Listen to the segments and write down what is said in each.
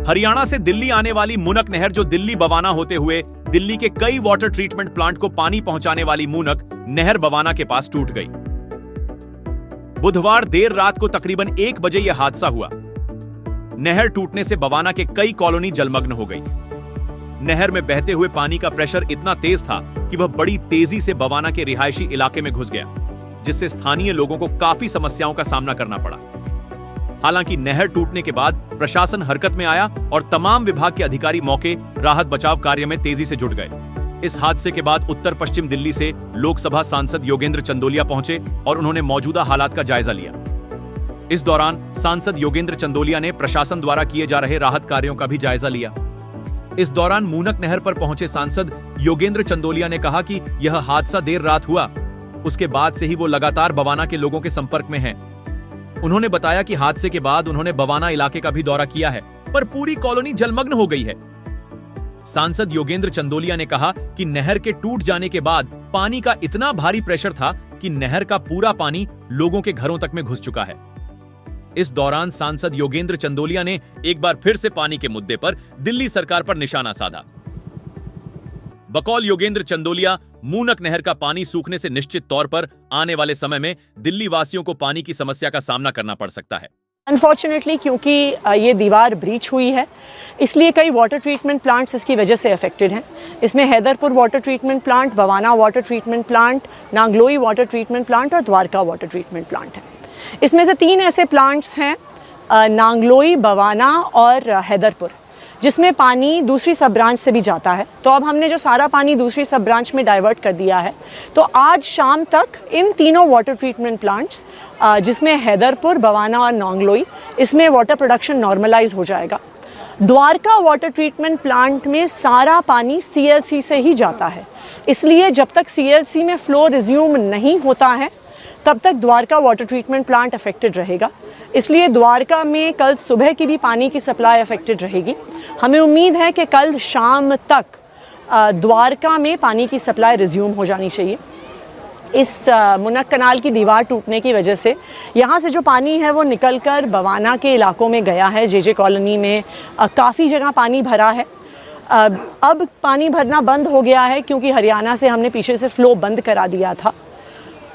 हरियाणा से दिल्ली आने वाली मूनक नहर जो दिल्ली बवाना होते हुए दिल्ली के कई वाटर ट्रीटमेंट प्लांट को पानी पहुंचाने वाली मूनक नहर बवाना के पास टूट गई। बुधवार देर रात को तकरीबन 1 बजे यह हादसा हुआ। नहर टूटने से बवाना के कई कॉलोनी जलमग्न हो गई। नहर में बहते हुए पानी का प्रेशर इतना तेज था कि वह बड़ी तेजी से बवाना के रिहायशी इलाके में घुस गया, जिससे स्थानीय लोगों को काफी समस्याओं का सामना करना पड़ा। हालांकि नहर टूटने के बाद प्रशासन हरकत में आया और तमाम विभाग के अधिकारी मौके राहत बचाव कार्य में तेजी से जुट गए। इस हादसे के बाद उत्तर पश्चिम दिल्ली से लोकसभा सांसद योगेंद्र चंदोलिया पहुंचे और उन्होंने मौजूदा हालात का जायजा लिया। इस दौरान सांसद योगेंद्र चंदोलिया ने प्रशासन द्वारा किए जा रहे राहत कार्यों का भी जायजा लिया। इस दौरान मूनक नहर पर पहुंचे सांसद योगेंद्र चंदोलिया ने कहा कि यह हादसा देर रात हुआ, उसके बाद से ही वो लगातार बवाना के लोगों के संपर्क में हैं। उन्होंने बताया कि हादसे के बाद उन्होंने बवाना इलाके का भी दौरा किया है, पर पूरी कॉलोनी जलमग्न हो गई है। सांसद योगेंद्र चंदोलिया ने कहा कि नहर के टूट जाने के बाद पानी का इतना भारी प्रेशर था कि नहर का पूरा पानी लोगों के घरों तक में घुस चुका है। इस दौरान सांसद योगेंद्र चंदोलिया ने एक बार फिर से पानी के मुद्दे पर दिल्ली सरकार पर निशाना साधा। बकौल योगेंद्र चंदोलिया, मूनक नहर का पानी सूखने से निश्चित तौर पर आने वाले समय में दिल्ली वासियों को पानी की समस्या का सामना करना पड़ सकता है। अनफॉर्चुनेटली क्योंकि ये दीवार ब्रीच हुई है, इसलिए कई वाटर ट्रीटमेंट प्लांट्स इसकी वजह से अफेक्टेड हैं। इसमें Haiderpur water treatment plant, Bawana water treatment plant, Nangloi water treatment plant और द्वारका वाटर ट्रीटमेंट प्लांट है। इसमें से 3 ऐसे प्लांट्स हैं, नांगलोई, बवाना और हैदरपुर, जिसमें पानी दूसरी सब ब्रांच से भी जाता है। तो अब हमने जो सारा पानी दूसरी सब ब्रांच में डाइवर्ट कर दिया है, तो आज शाम तक इन तीनों वाटर ट्रीटमेंट प्लांट्स, जिसमें हैदरपुर, बवाना और नांगलोई, इसमें वाटर प्रोडक्शन नॉर्मलाइज हो जाएगा। द्वारका वाटर ट्रीटमेंट प्लांट में सारा पानी CLC से ही जाता है, इसलिए जब तक CLC में फ्लो रिज्यूम नहीं होता है तब तक Dwarka water treatment plant affected रहेगा। इसलिए द्वारका में कल सुबह की भी पानी की सप्लाई अफेक्टेड रहेगी। हमें उम्मीद है कि कल शाम तक द्वारका में पानी की सप्लाई रिज्यूम हो जानी चाहिए। इस मूनक कनाल की दीवार टूटने की वजह से यहाँ से जो पानी है वो निकलकर बवाना के इलाकों में गया है। JJ कॉलोनी में काफ़ी जगह पानी भरा है। अब पानी भरना बंद हो गया है क्योंकि हरियाणा से हमने पीछे से फ्लो बंद करा दिया था।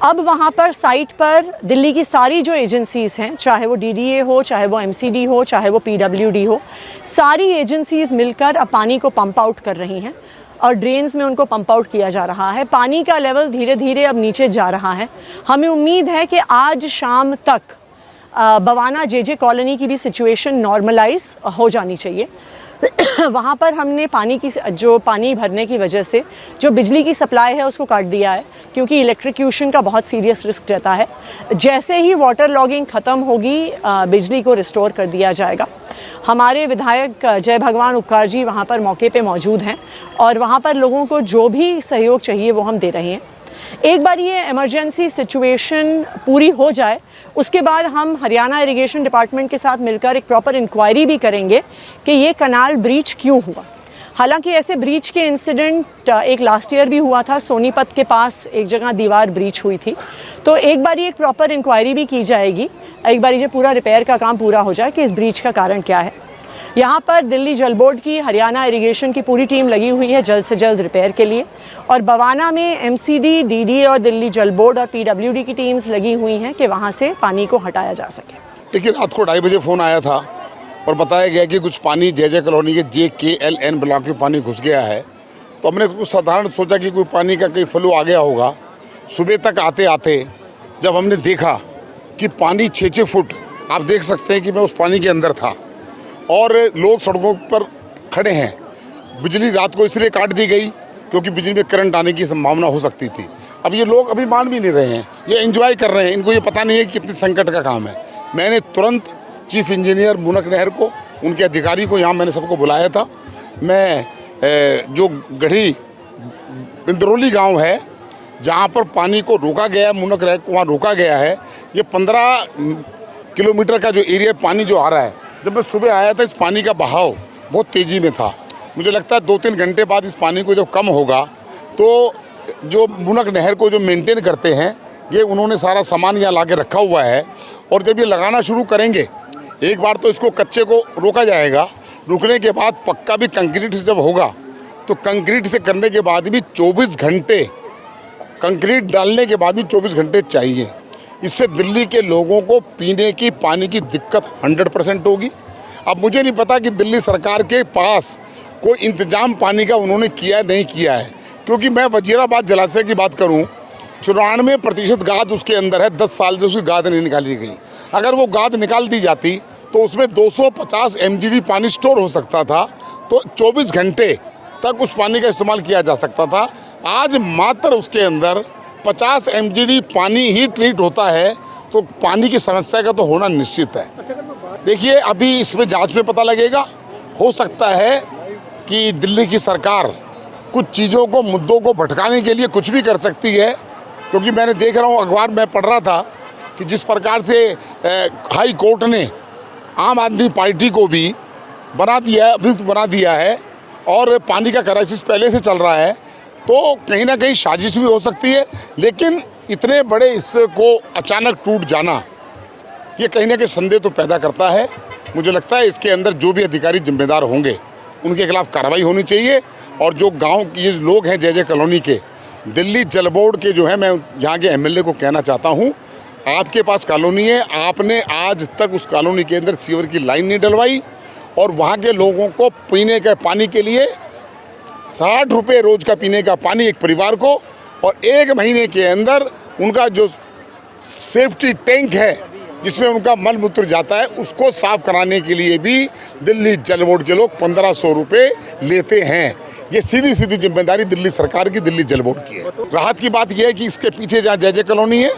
अब वहाँ पर साइट पर दिल्ली की सारी जो एजेंसीज़ हैं, चाहे वो DDA हो, चाहे वो MCD हो, चाहे वो PWD हो, सारी एजेंसीज़ मिलकर अब पानी को पंप आउट कर रही हैं और ड्रेन्स में उनको पंप आउट किया जा रहा है। पानी का लेवल धीरे धीरे अब नीचे जा रहा है। हमें उम्मीद है कि आज शाम तक बवाना JJ कॉलोनी की भी सिचुएशन नॉर्मलाइज हो जानी चाहिए। वहाँ पर हमने पानी भरने की वजह से जो बिजली की सप्लाई है उसको काट दिया है, क्योंकि इलेक्ट्रिक्यूशन का बहुत सीरियस रिस्क रहता है। जैसे ही वाटर लॉगिंग ख़त्म होगी, बिजली को रिस्टोर कर दिया जाएगा। हमारे विधायक जय भगवान उपकार जी वहाँ पर मौके पे मौजूद हैं और वहाँ पर लोगों को जो भी सहयोग चाहिए वो हम दे रहे हैं। एक बार ये इमरजेंसी सिचुएशन पूरी हो जाए, उसके बाद हम हरियाणा इरिगेशन डिपार्टमेंट के साथ मिलकर एक प्रॉपर इंक्वायरी भी करेंगे कि ये कनाल ब्रीच क्यों हुआ। हालांकि ऐसे ब्रीच के इंसिडेंट एक लास्ट ईयर भी हुआ था, सोनीपत के पास एक जगह दीवार ब्रीच हुई थी। तो एक बार एक प्रॉपर इंक्वायरी भी की जाएगी, एक बार ये पूरा रिपेयर का काम पूरा हो जाए कि इस ब्रीच का कारण क्या है। यहाँ पर दिल्ली जल बोर्ड की, हरियाणा इरिगेशन की पूरी टीम लगी हुई है जल्द से जल्द रिपेयर के लिए, और बवाना में MCD, DDA और दिल्ली जल बोर्ड और PWD की टीम्स लगी हुई हैं कि वहाँ से पानी को हटाया जा सके। देखिए, रात को 2:30 बजे फ़ोन आया था और बताया गया कि कुछ पानी JJ कॉलोनी के JKLN ब्लॉक में पानी घुस गया है। तो हमने कुछ साधारण सोचा कि कोई पानी का कहीं फ्लो आ गया होगा। सुबह तक आते आते जब हमने देखा कि पानी 6-6 फुट, आप देख सकते हैं कि मैं उस पानी के अंदर था और लोग सड़कों पर खड़े हैं। बिजली रात को इसलिए काट दी गई क्योंकि बिजली में करंट आने की संभावना हो सकती थी। अब ये लोग अभी मान भी नहीं रहे हैं, ये एंजॉय कर रहे हैं। इनको ये पता नहीं है कि कितनी संकट का काम है। मैंने तुरंत चीफ इंजीनियर मूनक नहर को, उनके अधिकारी को यहाँ मैंने सबको बुलाया था। मैं जो गढ़ी इंद्रौली गांव है जहाँ पर पानी को रोका गया, मूनक नहर को वहाँ रोका गया है, ये 15 किलोमीटर का जो एरिया पानी जो आ रहा है, जब मैं सुबह आया था इस पानी का बहाव बहुत तेज़ी में था। मुझे लगता है 2-3 घंटे बाद इस पानी को जब कम होगा तो जो मूनक नहर को जो मेंटेन करते हैं, ये उन्होंने सारा सामान यहाँ ला के रखा हुआ है और जब ये लगाना शुरू करेंगे, एक बार तो इसको कच्चे को रोका जाएगा, रुकने के बाद पक्का भी कंक्रीट से जब होगा तो कंक्रीट से करने के बाद भी 24 घंटे, कंक्रीट डालने के बाद भी 24 घंटे चाहिए। इससे दिल्ली के लोगों को पीने की पानी की दिक्कत 100% होगी। अब मुझे नहीं पता कि दिल्ली सरकार के पास कोई इंतजाम पानी का उन्होंने किया नहीं किया है, क्योंकि मैं वजीराबाद जलाशय की बात करूं, 94% गाद उसके अंदर है। 10 साल से उसकी गाद नहीं निकाली गई। अगर वो गाद निकाल दी जाती तो उसमें 250 MGD पानी स्टोर हो सकता था, तो 24 घंटे तक उस पानी का इस्तेमाल किया जा सकता था। आज मात्र उसके अंदर 50 MGD पानी ही ट्रीट होता है, तो पानी की समस्या का तो होना निश्चित है। देखिए, अभी इसमें जांच में पता लगेगा। हो सकता है कि दिल्ली की सरकार कुछ चीज़ों को, मुद्दों को भटकाने के लिए कुछ भी कर सकती है, क्योंकि मैंने देख रहा हूँ, अखबार में पढ़ रहा था कि जिस प्रकार से हाई कोर्ट ने आम आदमी पार्टी को भी बना दिया है, अभियुक्त बना दिया है, और पानी का क्राइसिस पहले से चल रहा है, तो कहीं ना कहीं साजिश भी हो सकती है। लेकिन इतने बड़े इसको अचानक टूट जाना, ये कहीं ना कहीं संदेह तो पैदा करता है। मुझे लगता है इसके अंदर जो भी अधिकारी जिम्मेदार होंगे उनके खिलाफ कार्रवाई होनी चाहिए। और जो गांव के लोग हैं JJ कॉलोनी के, दिल्ली जल बोर्ड के जो है, मैं यहाँ के MLA को कहना चाहता हूँ, आपके पास कॉलोनी है, आपने आज तक उस कॉलोनी के अंदर सीवर की लाइन नहीं डलवाई, और वहाँ के लोगों को पीने के पानी के लिए 60 रुपये रोज़ का पीने का पानी एक परिवार को, और 1 महीने के अंदर उनका जो सेफ्टी टैंक है जिसमें उनका मल मूत्र जाता है, उसको साफ कराने के लिए भी दिल्ली जल बोर्ड के लोग 1500 रुपये लेते हैं। ये सीधी सीधी जिम्मेदारी दिल्ली सरकार की, दिल्ली जल बोर्ड की है। राहत की बात यह है कि इसके पीछे जहाँ JJ कॉलोनी है,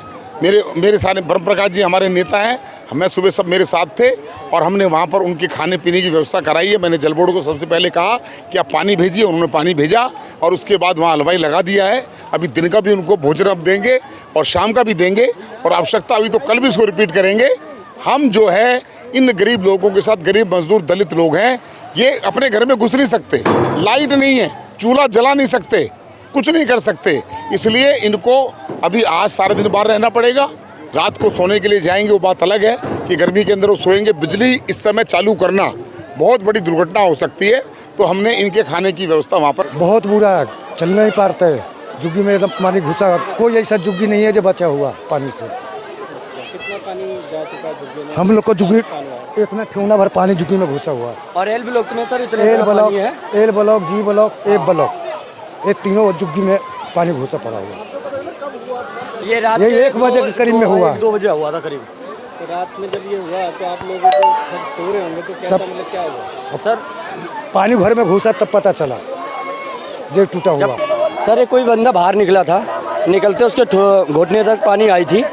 मेरे सारे ब्रह्म प्रकाश जी हमारे नेता हैं, मैं सुबह सब मेरे साथ थे, और हमने वहाँ पर उनके खाने पीने की व्यवस्था कराई है। मैंने जल बोर्ड को सबसे पहले कहा कि आप पानी भेजिए, उन्होंने पानी भेजा, और उसके बाद वहाँ हलवाई लगा दिया है। अभी दिन का भी उनको भोजन अब देंगे और शाम का भी देंगे, और आवश्यकता हुई तो कल भी इसको रिपीट करेंगे। हम जो है इन गरीब लोगों के साथ, गरीब मजदूर दलित लोग हैं, ये अपने घर में घुस नहीं सकते, लाइट नहीं है, चूल्हा जला नहीं सकते, कुछ नहीं कर सकते, इसलिए इनको अभी आज सारा दिन बाहर रहना पड़ेगा। रात को सोने के लिए जाएंगे, वो बात अलग है कि गर्मी के अंदर वो सोएंगे। बिजली इस समय चालू करना बहुत बड़ी दुर्घटना हो सकती है, तो हमने इनके खाने की व्यवस्था वहाँ पर। बहुत बुरा है, चल नहीं पाते है, झुग्गी में एकदम पानी घुसा। कोई ऐसा झुग्गी नहीं है जो बचा हुआ पानी से। कितना पानी जा चुका है झुग्गी में? हम लोग को झुग्गी इतना ठेवना भर पानी झुग्गी में घुसा हुआ। और एल ब्लॉक में सर इतने एल ब्लॉक, पानी है? एल ब्लॉक, जी ब्लॉक, ए ब्लॉक, ये तीनों झुग्गी में पानी घुसा पड़ा हुआ। ये रात ये 1 बजे के करीब में हुआ, 2 बजे हुआ था करीब। तो रात में जब ये हुआ तो आप लोगों को सो रहे होंगे, तो क्या सब- मतलब क्या हुआ सर? पानी घर में घुसा तब पता चला जो टूटा हुआ। सर ये कोई बंदा बाहर निकला था, निकलते उसके घुटने तक पानी आई थी।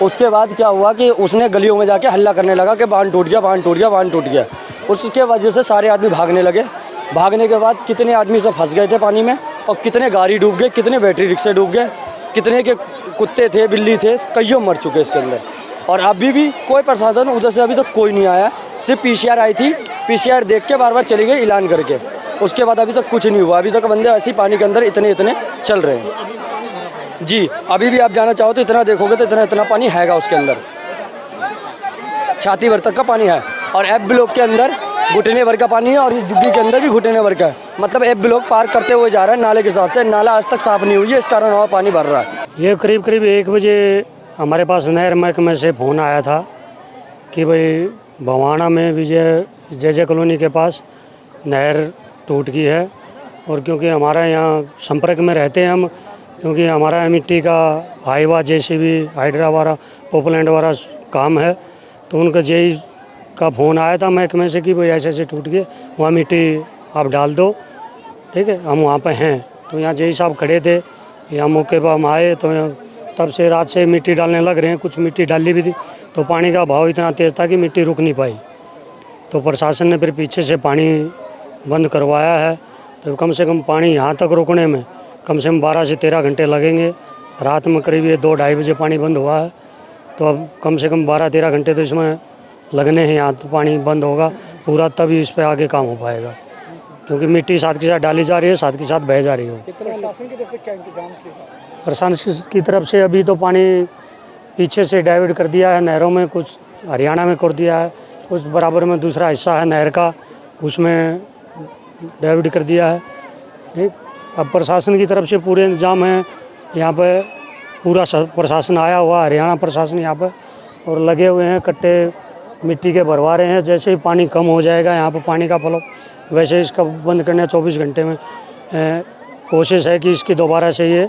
उसके बाद क्या हुआ कि उसने गलियों में जाके हल्ला करने लगा कि बांध टूट गया, बांध टूट गया, बांध टूट गया। उसके वजह से सारे आदमी भागने लगे। भागने के बाद कितने आदमी सब फंस गए थे पानी में, और कितने गाड़ी डूब गए, कितने बैटरी रिक्शे डूब गए, कितने के कुत्ते थे, बिल्ली थे, कईयों मर चुके इसके अंदर। और अभी भी कोई प्रशासन उधर से अभी तक कोई नहीं आया। सिर्फ PCR आई थी, PCR देख के बार बार चली गई ऐलान करके। उसके बाद अभी तक कुछ नहीं हुआ। अभी तक बंदे ऐसे ही पानी के अंदर इतने चल रहे हैं। जी, अभी भी आप जाना चाहो तो इतना देखोगे तो इतना पानी हैगा उसके अंदर, छाती भर तक का पानी है। और F ब्लॉक के अंदर घुटने भर का पानी है, और इस झुग्गी के अंदर भी घुटने भर का है। मतलब F ब्लॉक पार करते हुए जा रहा है नाले के साथ से। नाला आज तक साफ नहीं हुई है, इस कारण और पानी भर रहा है। ये करीब 1 बजे हमारे पास नहर महकमे से फ़ोन आया था कि भाई भवाना में JJ कॉलोनी के पास नहर टूट गई है। और क्योंकि हमारा यहाँ संपर्क में रहते हैं हम, क्योंकि हमारा मिट्टी का हाईवा, JCB, हाइड्रा वाला, पोपलैंड वाला काम है, तो उनका JE का फ़ोन आया था महकमे से कि भाई ऐसे ऐसे टूट गए, वहाँ मिट्टी आप डाल दो। ठीक है, हम वहाँ पे हैं, तो यहाँ JE साहब खड़े थे। यहाँ मौके पर हम आए तो तब से रात से मिट्टी डालने लग रहे हैं। कुछ मिट्टी डाली भी थी, तो पानी का बहाव इतना तेज़ था कि मिट्टी रुक नहीं पाई। तो प्रशासन ने फिर पीछे से पानी बंद करवाया है। तो कम से कम पानी यहाँ तक रोकने में कम से कम 12 से 13 घंटे लगेंगे। रात में करीब ये 2-2:30 बजे पानी बंद हुआ है, तो अब कम से कम 12-13 घंटे तो इसमें लगने हैं। यहाँ तो पानी बंद होगा पूरा, तभी इस पर आगे काम हो पाएगा, क्योंकि मिट्टी साथ के साथ डाली जा रही है, साथ के साथ बह जा रही है। प्रशासन की तरफ से अभी तो पानी पीछे से डाइवर्ट कर दिया है नहरों में, कुछ हरियाणा में कर दिया है, कुछ बराबर में दूसरा हिस्सा है नहर का उसमें डाइवर्ट कर दिया है। ठीक, अब प्रशासन की तरफ से पूरे इंतजाम हैं यहाँ पे, पूरा प्रशासन आया हुआ, हरियाणा प्रशासन यहाँ पे, और लगे हुए हैं, कट्टे मिट्टी के भरवा रहे हैं। जैसे ही पानी कम हो जाएगा यहाँ पे पानी का फ्लो, वैसे इसका बंद करने 24 घंटे में कोशिश है कि इसकी दोबारा से ये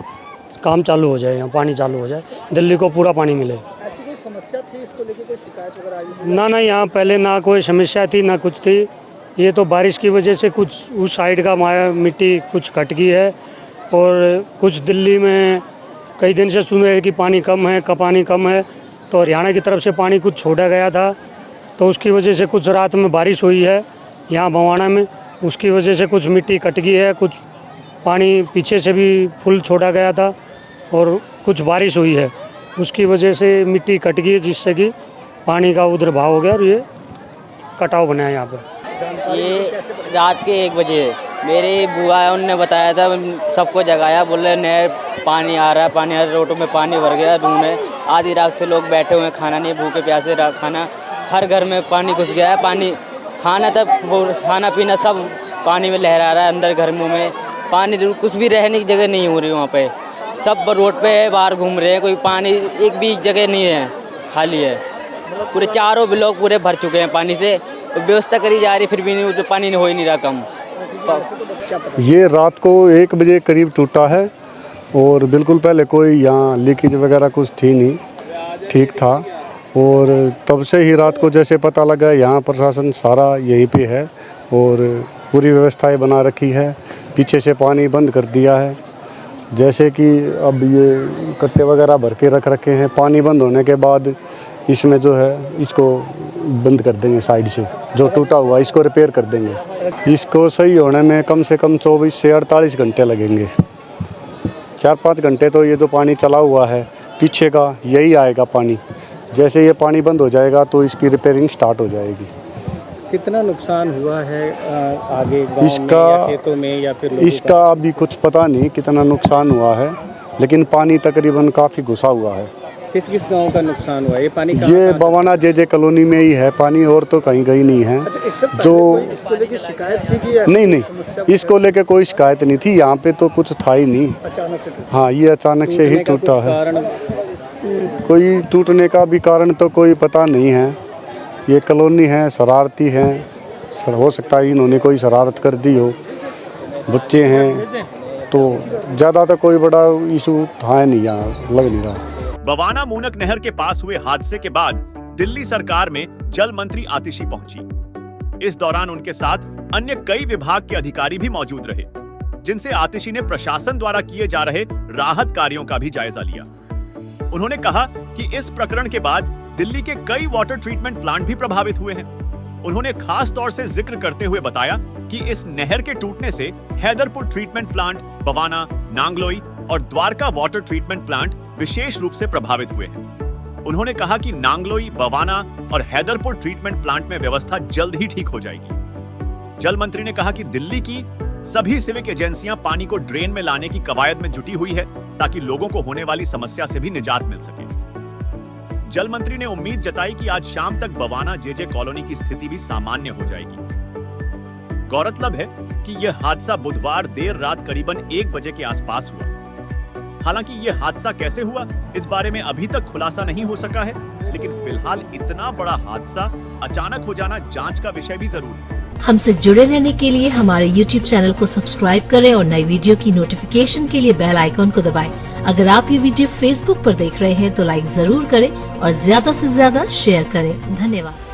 काम चालू हो जाए, यहाँ पानी चालू हो जाए, दिल्ली को पूरा पानी मिले। ऐसी कोई समस्या थी, इसको लेकर कोई शिकायत वगैरह आई? ना, यहाँ पहले ना कोई समस्या थी ना कुछ थी। ये तो बारिश की वजह से कुछ उस साइड का मिट्टी कुछ कट गई है, और कुछ दिल्ली में कई दिन से सुन रहे हैं कि पानी कम है, पानी कम है, तो हरियाणा की तरफ से पानी कुछ छोड़ा गया था, तो उसकी वजह से कुछ रात में बारिश हुई है यहाँ बवाना में, उसकी वजह से कुछ मिट्टी कट गई है, कुछ पानी पीछे से भी फुल छोड़ा गया था, और कुछ बारिश हुई है, उसकी वजह से मिट्टी कट गई है, जिससे कि पानी का उधर भाव हो गया और ये कटाव बना है यहाँ पर। ये रात के 1 बजे मेरी बुआ है, उनने बताया था, सबको जगाया, बोले नहर पानी आ रहा है, पानी आ रहा है, रोडों में पानी भर गया रूम में। आधी रात से लोग बैठे हुए हैं, खाना नहीं, भूखे प्यासे खाना, हर घर में पानी घुस गया है। पानी खाना तक, वो खाना पीना सब पानी में लहरा रहा है, अंदर घर में पानी, कुछ भी रहने की जगह नहीं हो रही वहाँ पे, सब रोड पे है, बाहर घूम रहे हैं, कोई पानी एक भी जगह नहीं है, खाली है, पूरे चारों ब्लॉक पूरे भर चुके हैं पानी से। तो व्यवस्था करी जा रही, फिर भी नहीं, पानी हो ही नहीं रहा कम। ये रात को 1 बजे करीब टूटा है, और बिल्कुल पहले कोई यहाँ लीकेज वगैरह कुछ थी नहीं, ठीक था। और तब से ही रात को जैसे पता लगा, यहाँ प्रशासन सारा यहीं पे है और पूरी व्यवस्थाएं बना रखी है, पीछे से पानी बंद कर दिया है। जैसे कि अब ये कट्टे वगैरह भर के रख रखे हैं, पानी बंद होने के बाद इसमें जो है इसको बंद कर देंगे, साइड से जो टूटा हुआ इसको रिपेयर कर देंगे। इसको सही होने में कम से कम 24 से 48 घंटे लगेंगे। 4-5 घंटे तो ये जो पानी चला हुआ है पीछे का, यही आएगा पानी। जैसे ये पानी बंद हो जाएगा तो इसकी रिपेयरिंग स्टार्ट हो जाएगी। कितना नुकसान हुआ है आगे गाँव इसका में या खेतों में या फिर लोगों इसका अभी कुछ पता नहीं कितना नुकसान हुआ है, लेकिन पानी तकरीबन काफ़ी घुसा हुआ है। किस किस गांव का नुकसान हुआ? ये पानी ये बवाना जे कॉलोनी में ही है पानी, और तो कहीं गई नहीं है। जो इसको लेके शिकायत थी कि नहीं, इसको लेके कोई शिकायत नहीं थी, यहाँ पे तो कुछ था ही नहीं। अचानक से हाँ, ये अचानक से ही टूटा है। कारण कोई टूटने का भी कारण तो कोई पता नहीं है। ये कॉलोनी है, शरारती हैं, हो सकता है इन्होंने कोई शरारत कर दी हो, बच्चे हैं, तो ज़्यादा तो कोई बड़ा इशू था नहीं, यहाँ लग नहीं रहा। बवाना मूनक नहर के पास हुए हादसे के बाद दिल्ली सरकार में जल मंत्री आतिशी पहुंची। इस दौरान उनके साथ अन्य कई विभाग के अधिकारी भी मौजूद रहे, जिनसे आतिशी ने प्रशासन द्वारा किए जा रहे राहत कार्यों का भी जायजा लिया। उन्होंने कहा कि इस प्रकरण के बाद दिल्ली के कई वाटर ट्रीटमेंट प्लांट भी प्रभावित हुए हैं। उन्होंने खास तौर से जिक्र करते हुए बताया कि इस नहर के टूटने से हैदरपुर ट्रीटमेंट प्लांट, बवाना, नांगलोई और द्वारका वाटर ट्रीटमेंट प्लांट विशेष रूप से प्रभावित हुए हैं। उन्होंने कहा कि नांगलोई, बवाना और हैदरपुर ट्रीटमेंट प्लांट में व्यवस्था जल्द ही ठीक हो जाएगी। जल मंत्री ने कहा कि दिल्ली की सभी सिविक एजेंसियां पानी को ड्रेन में लाने की कवायद में जुटी हुई है, ताकि लोगों को होने वाली समस्या से भी निजात मिल सके। जल मंत्री ने उम्मीद जताई कि आज शाम तक बवाना जे कॉलोनी की स्थिति भी सामान्य हो जाएगी। गौरतलब है कि यह हादसा बुधवार देर रात करीबन 1 बजे के आसपास हुआ। हालांकि यह हादसा कैसे हुआ, इस बारे में अभी तक खुलासा नहीं हो सका है, लेकिन फिलहाल इतना बड़ा हादसा अचानक हो जाना जांच का विषय भी जरूर है। हमसे जुड़े रहने के लिए हमारे YouTube चैनल को सब्सक्राइब करें और नई वीडियो की नोटिफिकेशन के लिए बेल आइकॉन को दबाएं। अगर आप ये वीडियो Facebook पर देख रहे हैं तो लाइक जरूर करें और ज्यादा से ज्यादा शेयर करें। धन्यवाद।